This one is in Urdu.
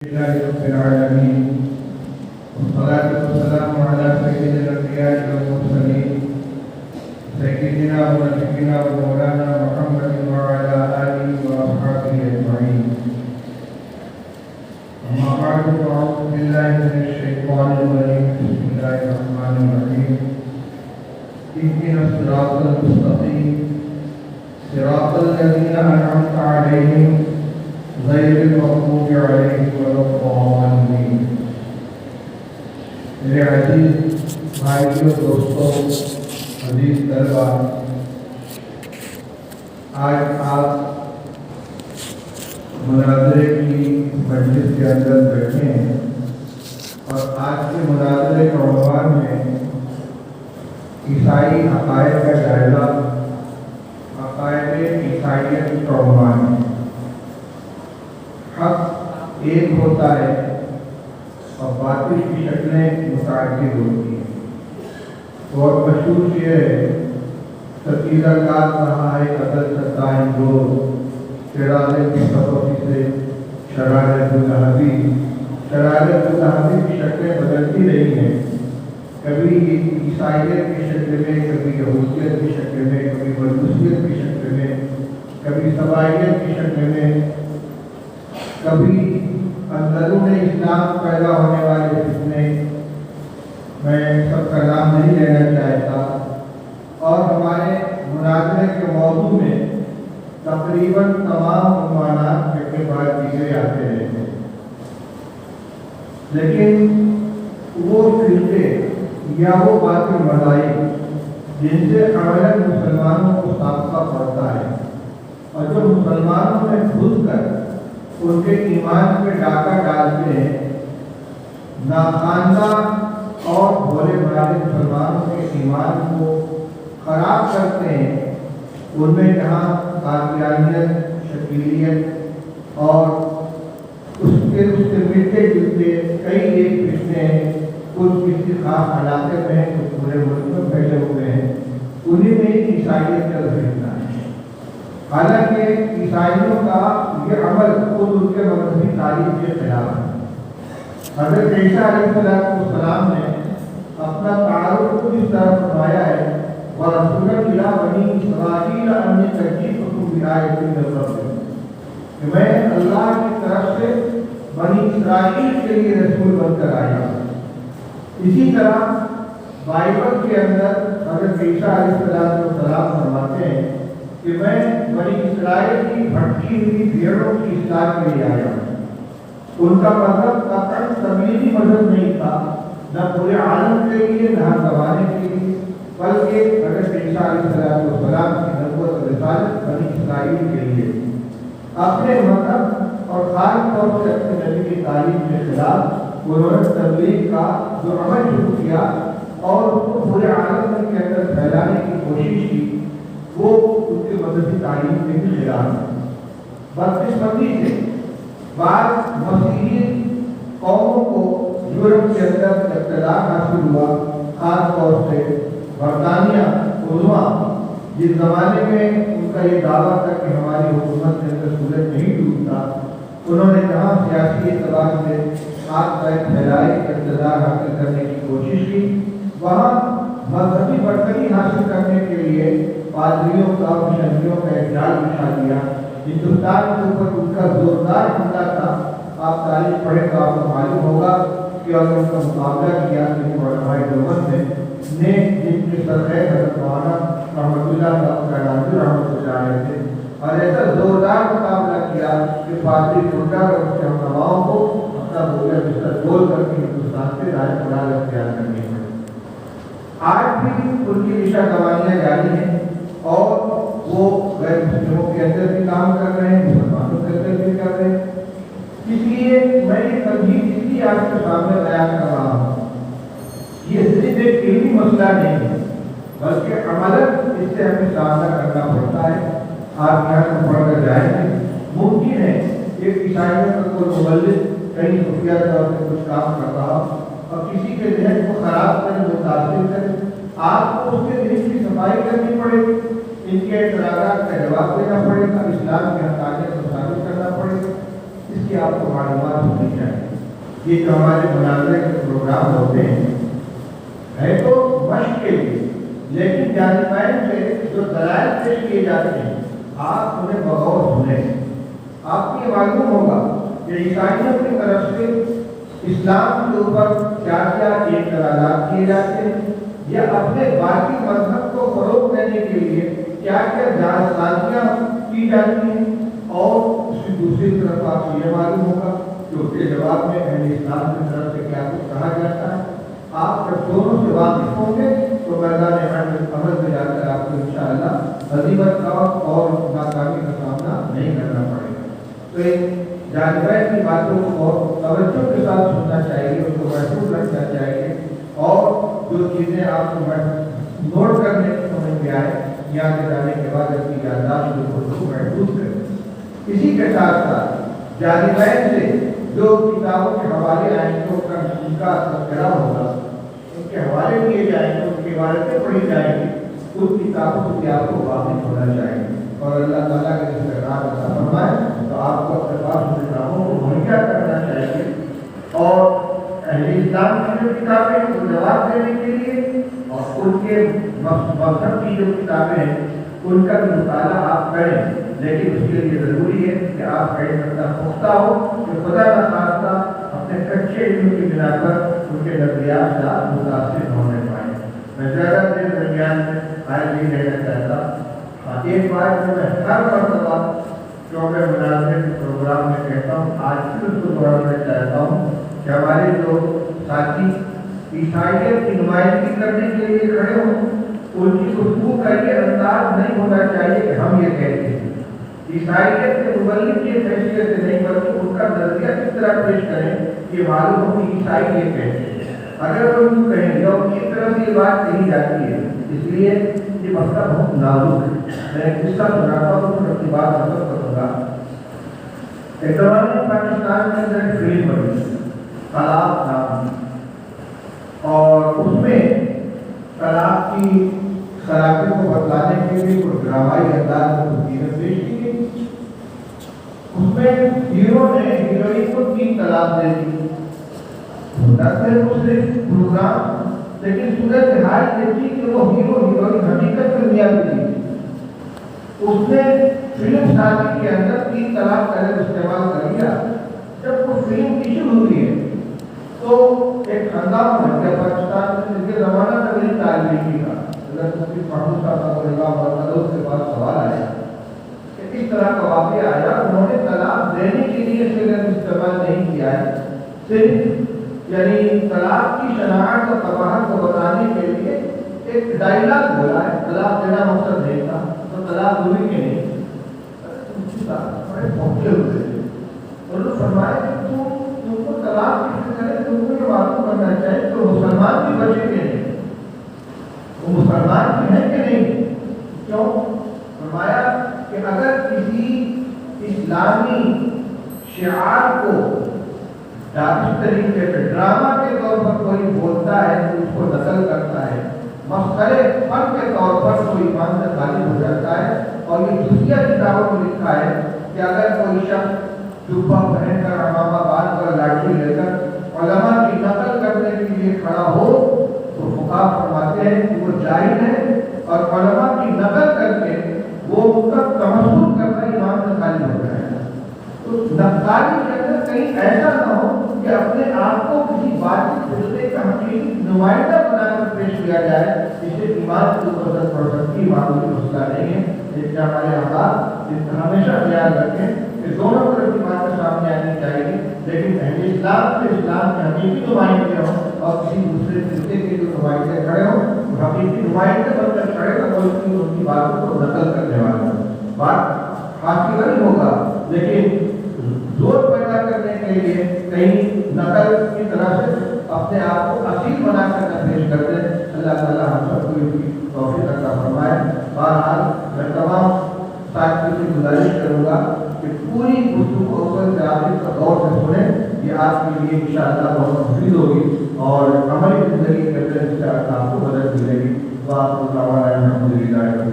لله رب العالمين والصلاة والسلام على سيد الأنبياء والمرسلين سيدنا ونبينا ومولانا محمد وعلى آله وأصحابه أجمعين. أما بعد فأعوذ بالله من الشيطان الرجيم. بسم الله الرحمن الرحيم. اهدنا الصراط المستقيم صراط الذين أنعمت عليهم غیر المغضوب علیہم ولا الضالین. میرے عزیز بھائیوں، دوستوں، عزیز طلبہ، آج آپ مناظرے کی مجلس کے اندر بیٹھے ہیں اور آج کے مناظرے کا عنوان ہے عیسائی عقائد کا جائزہ. عقائد عیسائیت کا عنوان ہے. حق ایک ہوتا ہے اور باطل کی شکلیں متعدد ہوتی ہیں. بہت مشہور شعر ہے، ستیرہ کار کہا ہے قدر ستا ہندور شرارت کی سفوی سے شرارت الہبی. شرارت الہبی کی شکلیں بدلتی رہی ہیں، کبھی عیسائیت کی شکل میں، کبھی یہودیت کی شکل میں، کبھی مجوسیت کی شکل میں، کبھی سبائیت کی شکل میں، کبھی اندرون اسلام پیدا ہونے والے فتنے. میں سب کا نام نہیں لینا چاہتا. اور ہمارے مناظرے کے موضوع میں تقریباً تمام عنوانات کے بعد دیگر آتے رہتے ہیں، لیکن وہ فرقے یا وہ باطل مذاہب جن سے عملاً مسلمانوں کو سابقہ پڑتا ہے اور جو مسلمانوں میں گھس کر ان کے ایمان پہ ڈاکہ ڈالتے ہیں، ناخواندہ اور بھولے بھالے مسلمانوں کے ایمان کو خراب کرتے ہیں. ان میں جہاں قادیانیت، شکیلیت اور اس سے ملتے جلتے کئی ایک فتنے ہیں، کچھ کسی خاص علاقے میں ہیں، کچھ پورے ملک میں پھیلے ہوئے ہیں، انہیں میں عیسائیت کا فتنہ ہے. حالانکہ عیسائیوں کا یہ عمل خود ان کے مذہبی تعلیم کے خلاف ہے. حضرت عیسیٰ علیہ السلام نے اپنا تعارف کو اس طرح فرمایا ہے، وَرَسُولًا إِلَىٰ بَنِي إِسْرَائِيلَ أَنِّي تَجِئْتُكُم بِآیَةٍ مِّن رَّبِّکُم، کہ میں اللہ کی طرف سے بنی اسرائیل کے لیے رسول بن کر آیا ہوں. اسی طرح بائبل کے اندر حضرت عیسیٰ علیہ السلام فرماتے ہیں کہ میں بنی اسرائیل کی بھٹکی ہوئی بھیڑوں کی اصلاح کے لیے آیا ہوں. ان کا مذہب قطعاً تبلیغی مذہب نہیں تھا، نہ پورے عالم کے لیے، نہ زمانے کے لیے، بلکہ حضرت عیسیٰ علیہ السلام کی نبوت و رسالت بنی اسرائیل کے لیے. اپنے مذہب اور خاص طور سے اپنے نبی کی تعلیم کے خلاف انہوں نے تبلیغ کا جو عمل شروع کیا اور اس کو پورے عالم کے اندر پھیلانے کی کوشش کی، وہ ان کے مذہبی تعلیم کے بھی خلاف ہے. بدقسمتی سے بعض مسیحی قوموں کو یورپ کے اندر اقتدار حاصل ہوا، خاص طور سے برطانیہ عظمیٰ، جس زمانے میں ان کا یہ دعویٰ تھا کہ ہماری حکومت کے اندر سورج نہیں ڈوبتا. انہوں نے جہاں سیاسی اعتبار سے ہاتھ پیر پھیلائے، اقتدار حاصل کرنے کی کوشش کی، وہاں مذہبی برتری حاصل کرنے کے لیے پادریوں کا، مشنریوں کا ایک جال بچھا دیا. ہندوستان کے اوپر ان کا زوردار حملہ تھا. آپ تاریخ پڑھیں تو آپ کو معلوم ہوگا کہ اگر ان کا مقابلہ کیا کہ علماء دیوبند نے جن کے سرخیز حضرت مولانا رحمۃ اللہ رحمۃ اللہ علیہ تھے، اور ایسا زوردار مقابلہ کیا کہ پادری ٹنڈا اور اس کے ہمنواؤں کو اپنا بولا بستر ڈول کر کے ہندوستان سے رائے پڑھال اختیار کرنی پڑی. آج بھی ان کی نشہ گوانیاں جاری ہیں اور وہ غیر مسلموں کے اندر بھی کام کر رہے ہیں، مسلمانوں کے اندر بھی کر رہے ہیں. اس لیے میں یہ تمہید اس لیے آپ کے سامنے بیان کر رہا ہوں. یہ صرف ایک علمی مسئلہ نہیں ہے، بلکہ عملاً اس سے ہمیں سامنا کرنا پڑتا ہے. آپ یہاں سے پڑھ کر جائیں گے، ممکن ہے ایک عیسائیوں کا کوئی مبلغ کہیں خفیہ طور سے کچھ کام کر رہا اور کسی کے ذہن کو خراب کرے، متاثر کرے. آپ کو اس کے ذہن کی صفائی کرنی پڑے گی، ان کے اعتراضات کا جواب دینا پڑے گا، اسلام کے حقانیت کو ثابت کرنا پڑے گا. اس کے کی آپ کو معلومات ہونی چاہیے۔ یہ جو ہمارے مناظرے کے پروگرام ہوتے ہیں ہے تو مشق کے لیے، لیکن جانبین سے جو دلائل پیش کیے جاتے ہیں آپ انہیں بغور سنیں۔ آپ کو یہ معلوم ہوگا کہ عیسائیوں کی طرف سے اسلام کے اوپر کیا کیا اعتراضات کیے جاتے ہیں، یا اپنے باقی مذہب کو فروغ دینے کے لیے کیا کیا جاسازیاں کی جاتی ہیں، اور اس کی دوسری طرف آپ کو یہ معلوم ہوگا کہ اس کے جواب میں اہل اسلام کی طرف سے کیا کچھ کہا جاتا ہے۔ آپ جب دونوں سے واقف ہوں گے تو میدان عمل میں جا کر آپ کو انشاءاللہ مصیبت کا اور ناکامی کا سامنا نہیں کرنا پڑے گا۔ تو ان جانبین کی باتوں کو بہت توجہ کے ساتھ سننا چاہیے، اس کو محفوظ رکھنا چاہیے، اور جو چیزیں آپ کو نوٹ کرنے کی سمجھ میں آئے یہاں سے جانے کے بعد اپنی یادداشت کو محفوظ کریں۔ اسی کے ساتھ ساتھ جانبین سے جو کتابوں کے حوالے آئیں گے ان کا تذکرہ ہوگا، ان کے حوالے دیے جائیں گے، ان کی عبارتیں پڑھی جائیں گی، ان کتابوں سے بھی آپ کو واقف ہونا چاہیے، اور اللہ تعالیٰ کے جس کا نام عطا فرمائے تو آپ کو اپنے پاس ان کتابوں کو مہیا کرنا چاہیے، اور اہل اسلام کی جو کتابیں ہیں وہ جواب دینے کے لیے، اور ان کے مذہب کی جو کتابیں ہیں ان کا بھی مطالعہ آپ کریں، لیکن اس کے لیے ضروری ہے کہ آپ کا علم پختہ ہو کہ خدا نخواستہ اپنے کچے علم کی بنا پر ان کے نظریات سے آپ متاثر ہونے پائیں۔ میں زیادہ دیر درمیان میں آج نہیں رہنا چاہتا۔ ایک بات جو میں ہر مرتبہ شعبہ مناظرے کے پروگرام میں کہتا ہوں، آج پھر اس کو دوہرانا چاہتا ہوں کہ ہمارے جو ساتھی عیسائیت کی نمائندگی کرنے کے لیے کھڑے ہوں، ان کی گفتگو کا یہ انداز نہیں ہونا چاہیے کہ ہم یہ کہتے ہیں۔ عیسائیت کے مبلغ کی حیثیت سے نہیں، بلکہ ان کا نظریہ کس طرح پیش کریں کہ معلوم ہو کہ عیسائی یہ کہتے ہیں۔ اگر وہ یوں کہیں گے اور کس طرح سے یہ بات کہی جاتی ہے، اس لیے یہ مسئلہ بہت نازک ہے۔ میں ایک قصہ سناتا ہوں تو اپنی بات ختم کروں گا۔ ایک زمانے میں پاکستان کے اندر ایک فلم بنی طلاق نام، اور اس میں طلاق کی خرابی کو بتلانے کے لیے کوئی ڈرامائی انداز میں تصویریں پیش کی گئی۔ اس میں ہیرو نے ہیروئن کو 3 طلاق دے دی۔ پروگرام لیکن صورت حال یہ تھی کہ وہ ہیرو ہیروئن حقیقت میں میاں بیوی تھی۔ اس نے فلم سازی کے اندر 3 طلاق کا لفظ استعمال کر لیا۔ جب وہ فلم کی شروع ہوئی ہے تو ایک ہنگامہ بن گیا پاکستان میں، جس کے زمانہ تک میری تعلیمی کا محمود صاحب کے پاس سوال آیا کہ اس طرح کا واقعہ آیا، انہوں نے طلاق دینے کے لیے لفظ استعمال نہیں کیا ہے، صرف یعنی طلاق کی شناخت اور قباحت کو بتانے کے لیے ایک ڈائلاگ بولا ہے، طلاق دینا مقصد نہیں تھا، تو طلاق ہوئی کہ نہیں؟ بڑے پہنچے ہوئے تھے، انہوں نے فرمایا کہ تم کو طلاق کس کرے، تم کو یہ معلوم کرنا چاہیے تو مسلمان بھی بچے کے نہیں، وہ مسلمان بھی ہیں کہ نہیں؟ کیوں؟ فرمایا کہ اگر کسی اسلامی شعار کو دانش طریقے سے ڈرامہ کے طور پر کوئی بولتا ہے تو اس کو نقل کرتا ہے، مسخرے فن کے طور پر کوئی ایمان سے خالی ہو جاتا ہے، اور یہ دوسری کتابوں میں لکھا ہے کہ اگر کوئی شخص جبہ پہن کر امامہ باندھ کر لاٹھی لے کر علماء کی نقل کرنے کے لیے کھڑا ہو تو فقہا فرماتے ہیں کہ وہ جاہل ہے، اور علماء کی نقل کر کے وہ ان کا تمسک کرنا ایمان سے خالی ہو جائے گا۔ تو نقالی کے اندر کہیں ایسا نہ ہو کہ اپنے آپ کو کسی باطل فرقے کا حقیقی نمائندہ بنا کر پیش کیا جائے، اس سے ایمان کی قدرت پڑ سکتی، معمولی مسئلہ نہیں ہے۔ اس سے ہمارے حالات اس کا ہمیشہ خیال رکھیں کہ دونوں طرف کی باتیں سامنے آنی چاہیے، لیکن اہل اسلام سے اسلام کے حقیقی نمائندے ہوں اور کسی دوسرے فرقے کے جو نمائندے کھڑے ہوں حقیقی نمائندے بن کر کھڑے ہوں، ان کی باتوں کو نقل کرنے والا بات حاصل نہیں ہوگا، لیکن زور پیدا کرنے کے لیے کہیں نقل کی طرح سے اپنے آپ کو اصیل بنا کر پیش کرتے ہیں۔ اللہ تعالیٰ ہم سب کو اس کی توفیق عطا فرمائے۔ بہرحال میں تمام ساتھیوں سے گزارش کروں گا کہ پوری گفتگو اول سے آخر تک غور سے سنیں، یہ آپ کے لیے انشاءاللہ بہت مفید ہوگی اور عملی زندگی کے اندر اس سے آپ کو مدد ملے گی۔ وآخر دعوانا الحمدللہ۔